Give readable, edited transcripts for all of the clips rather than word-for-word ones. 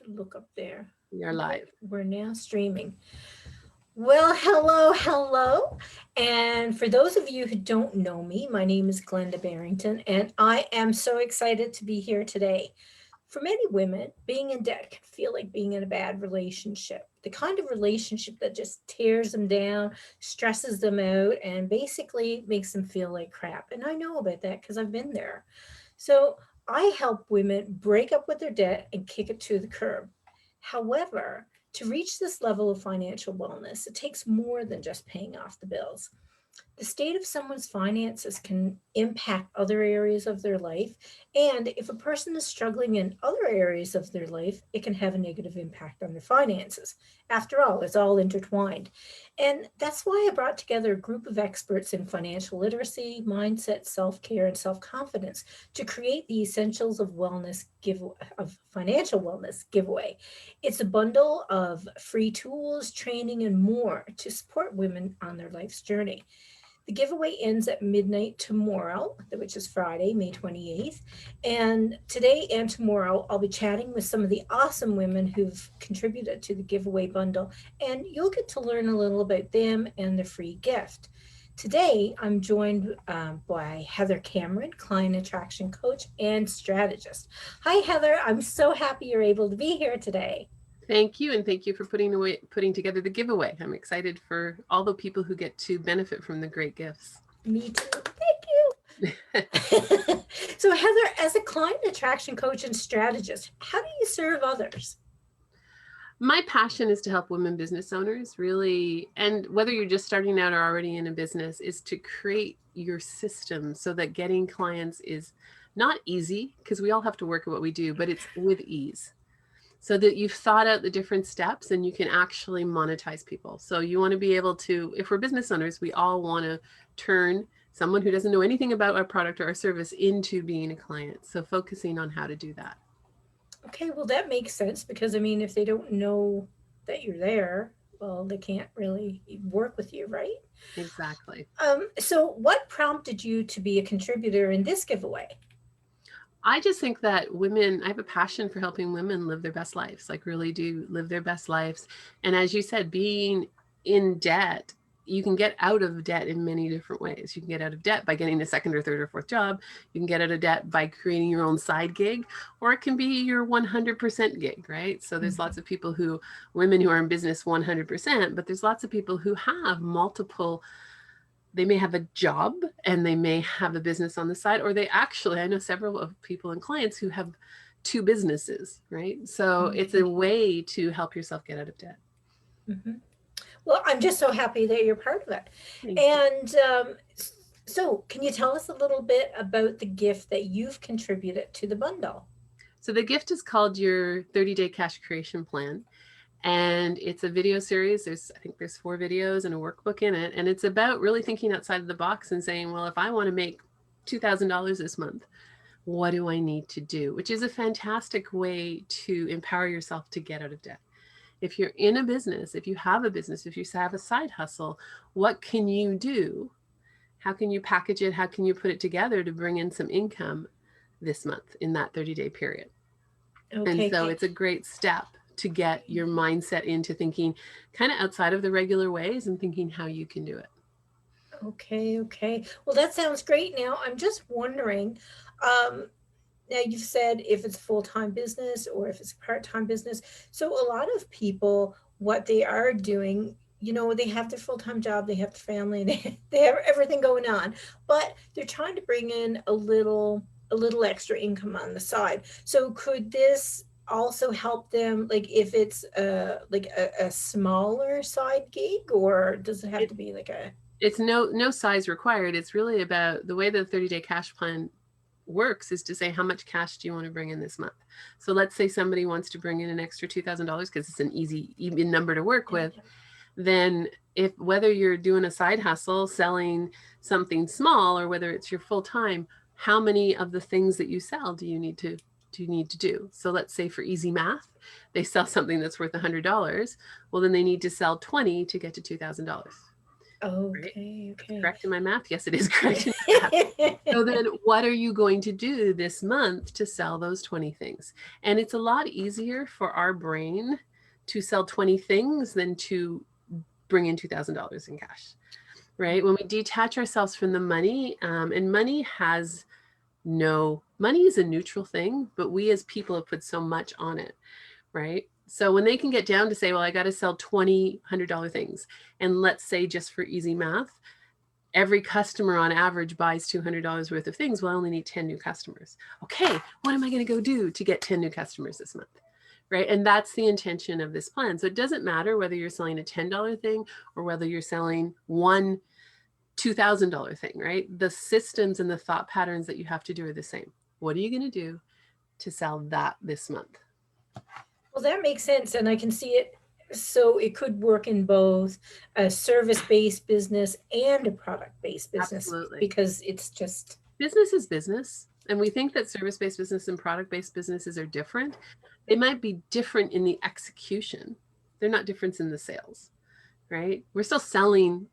look up there. We are Okay, live. we're now streaming. Well, hello, hello. And for those of you who don't know me, my name is Glenda Barrington, and I am so excited to be here today. For many women, being in debt can feel like being in a bad relationship, the kind of relationship that just tears them down, stresses them out, and basically makes them feel like crap. And I know about that because I've been there. So I help women break up with their debt and kick it to the curb. However, to reach this level of financial wellness, it takes more than just paying off the bills. The state of someone's finances can impact other areas of their life. And if a person is struggling in other areas of their life, it can have a negative impact on their finances. After all, it's all intertwined. And that's why I brought together a group of experts in financial literacy, mindset, self care, and self confidence to create the essentials of financial wellness giveaway. It's a bundle of free tools, training, and more to support women on their life's journey. The giveaway ends at midnight tomorrow, which is Friday, May 28th. And today and tomorrow, I'll be chatting with some of the awesome women who've contributed to the giveaway bundle, and you'll get to learn a little about them and the free gift. Today, I'm joined by Heather Cameron, client attraction coach and strategist. Hi, Heather. I'm so happy you're able to be here today. Thank you, and thank you for putting together the giveaway. I'm excited for all the people who get to benefit from the great gifts. Me too. Thank you. So, Heather, as a client attraction coach and strategist, how do you serve others? My passion is to help women business owners really, and whether you're just starting out or already in a business, is to create your system so that getting clients is not easy because we all have to work at what we do, but it's with ease. So that you've thought out the different steps and you can actually monetize people. So you want to be able to, if we're business owners, we all want to turn someone who doesn't know anything about our product or our service into being a client. So focusing on how to do that. Okay, well, that makes sense because I mean, if they don't know that you're there, well, they can't really work with you, right? Exactly. So, what prompted you to be a contributor in this giveaway? I just think that women, I have a passion for helping women live their best lives, like really do live their best lives. And as you said, being in debt, you can get out of debt in many different ways. You can get out of debt by getting a second or third or fourth job. You can get out of debt by creating your own side gig, or it can be your 100% gig, right? So there's Mhm. lots of people who, women who are in business 100%, but there's lots of people who have multiple, they may have a job and they may have a business on the side, or they actually, I know several of people and clients who have two businesses, right? So it's Okay. a way to help yourself get out of debt. Mhm. Well, I'm just so happy that you're part of it. Thank you. And so, can you tell us a little bit about the gift that you've contributed to the bundle? So the gift is called your 30-day cash creation plan. And it's a video series. I think there's 4 videos and a workbook in it. And it's about really thinking outside of the box and saying, well, if I want to make $2,000 this month, what do I need to do? Which is a fantastic way to empower yourself to get out of debt. If you're in a business, if you have a business, if you have a side hustle, what can you do? How can you package it? How can you put it together to bring in some income this month in that 30-day period? And Okay. so it's a great step to get your mindset into thinking kind of outside of the regular ways and thinking how you can do it. Okay, okay. Well, that sounds great. Now, I'm just wondering, um, now you've said if it's a full-time business or if it's a part-time business. So a lot of people, what they are doing, they have their full-time job, they have their family, they have everything going on, but they're trying to bring in a little extra income on the side. So could this also help them, like if it's like a smaller side gig, or does it have it to be like a it's no size required. It's really about the way the 30-day cash plan works is to say how much cash do you want to bring in this month. So let's say somebody wants to bring in an extra $2,000 because it's an easy even number to work yeah. with. Then if whether you're doing a side hustle selling something small or whether it's your full time, how many of the things that you sell do you need to do? So let's say for easy math, they sell something that's worth $100. Well, then they need to sell 20 to get to $2,000. right? Okay, That's okay. correct in my math. Yes, it is correct in my math. So then what are you going to do this month to sell those 20 things? And it's a lot easier for our brain to sell 20 things than to bring in $2,000 in cash, right? When we detach ourselves from the money, and money is a neutral thing, but we as people have put so much on it, right? So when they can get down to say, well, I got to sell 20 $100 things. And let's say, just for easy math, every customer on average buys $200 worth of things. Well, I only need 10 new customers. Okay, what am I going to go do to get 10 new customers this month? Right. And that's the intention of this plan. So it doesn't matter whether you're selling a $10 thing or whether you're selling one $2,000 thing, right? The systems and the thought patterns that you have to do are the same. What are you going to do to sell that this month? Well, that makes sense, and I can see it. So it could work in both a service-based business and a product-based business Absolutely. because it's just Business is business. And we think that service based business and product based businesses are different. They might be different in the execution, they're not different in the sales, right? We're still selling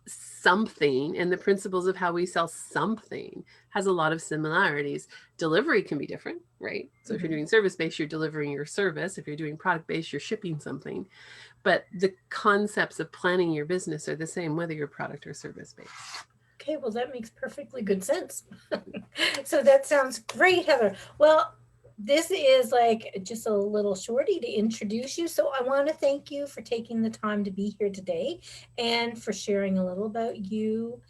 something, and the principles of how we sell something has a lot of similarities. Delivery can be different, right? So if you're doing service based, you're delivering your service. If you're doing product based, you're shipping something. But the concepts of planning your business are the same, whether you're product or service based. okay. Well, that makes perfectly good sense. So that sounds great, Heather. Well, this is like just a little shorty to introduce you. So I want to thank you for taking the time to be here today and for sharing a little about you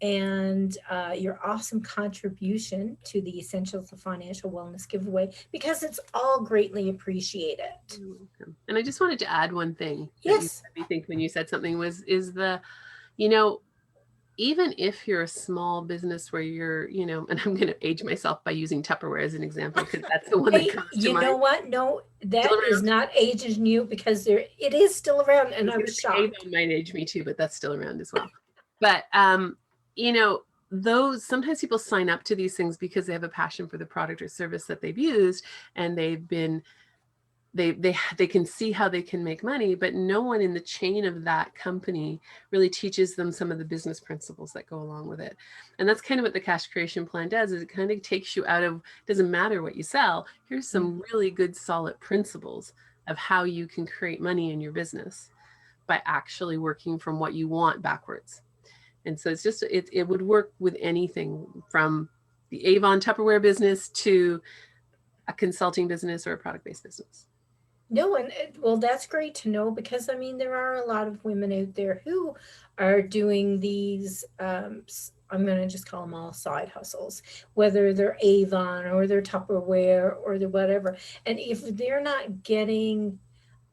and your awesome contribution to the Essentials of Financial Wellness giveaway because it's all greatly appreciated. You're welcome. And I just wanted to add one thing that you Yes. made me think when you said something is the, you know, even if you're a small business where you're, and I'm going to age myself by using Tupperware as an example, because that's the one that Hey, comes to you know mind. what? No, Still that is around. not aging you because it is still around, I and was I going was to say shocked. Avon might age me too, but that's still around as well. But, you know, those sometimes people sign up to these things because they have a passion for the product or service that they've used, and they can see how they can make money, but no one in the chain of that company really teaches them some of the business principles that go along with it. And that's kind of what the cash creation plan does, is it kind of takes you out of, doesn't matter what you sell, here's some really good solid principles of how you can create money in your business by actually working from what you want backwards. And so it would work with anything from the Avon Tupperware business to a consulting business or a product-based business. No, and well, that's great to know because I mean, there are a lot of women out there who are doing these. I'm going to just call them all side hustles, whether they're Avon or they're Tupperware or the whatever. And if they're not getting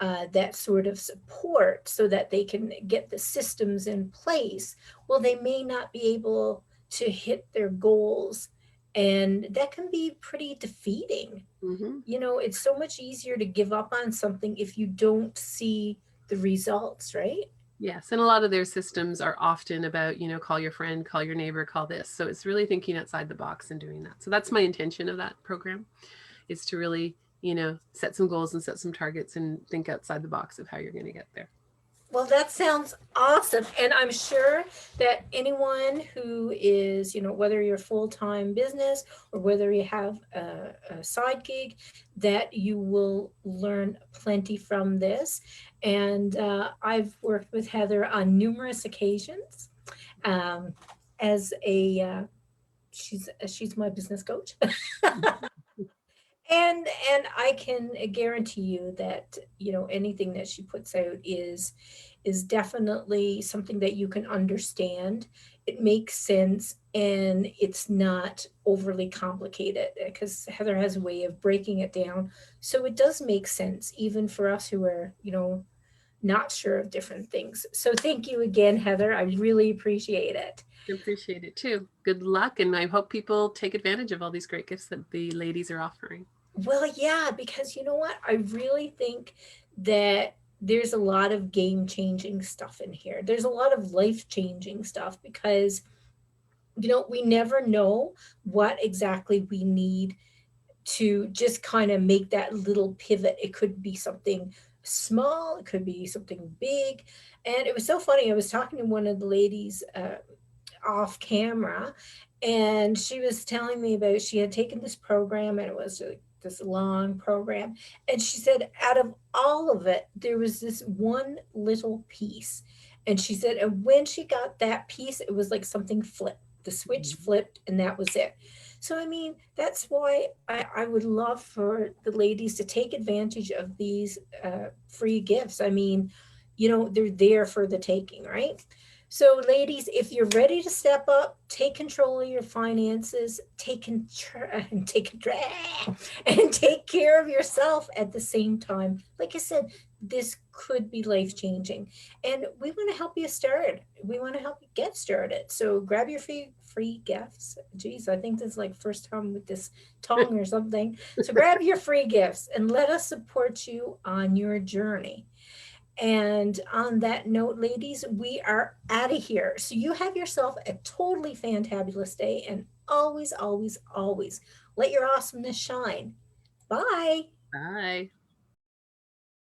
that sort of support so that they can get the systems in place, well, they may not be able to hit their goals. And that can be pretty defeating. Mm-hmm. You know, it's so much easier to give up on something if you don't see the results, right? Yes, and a lot of their systems are often about, call your friend, call your neighbor, call this. So it's really thinking outside the box and doing that. So that's my intention of that program, is to really, set some goals and set some targets and think outside the box of how you're going to get there. Well, that sounds awesome. And I'm sure that anyone who is, whether you're full-time business or whether you have a side gig, that you will learn plenty from this. And I've worked with Heather on numerous occasions um, as she's my business coach. And I can guarantee you that anything that she puts out is definitely something that you can understand. It makes sense and it's not overly complicated because Heather has a way of breaking it down so it does make sense even for us who are not sure of different things. So thank you again, Heather. I really appreciate it. I appreciate it too. Good luck. And I hope people take advantage of all these great gifts that the ladies are offering. Well, yeah, because you know what? I really think that there's a lot of game changing stuff in here. There's a lot of life changing stuff because, we never know what exactly we need to just kind of make that little pivot. It could be something small, it could be something big. And it was so funny. I was talking to one of the ladies off camera, and she was telling me about she had taken this program, and it was like this long program. And she said, out of all of it, there was this one little piece. And she said, and when she got that piece, it was like something flipped. The switch Mhm. flipped, and that was it. So, I mean, that's why I would love for the ladies to take advantage of these free gifts. I mean, they're there for the taking, right? So, ladies, if you're ready to step up, take control of your finances, take control, and take care of yourself at the same time. Like I said, this could be life changing, and we want to help you start. We want to help you get started. So, grab your free gifts. Geez, I think this is like first time with this tongue or something. So, grab your free gifts and let us support you on your journey. And on that note, ladies, we are out of here. So you have yourself a totally fantabulous day, and always, always, always let your awesomeness shine. Bye. Bye.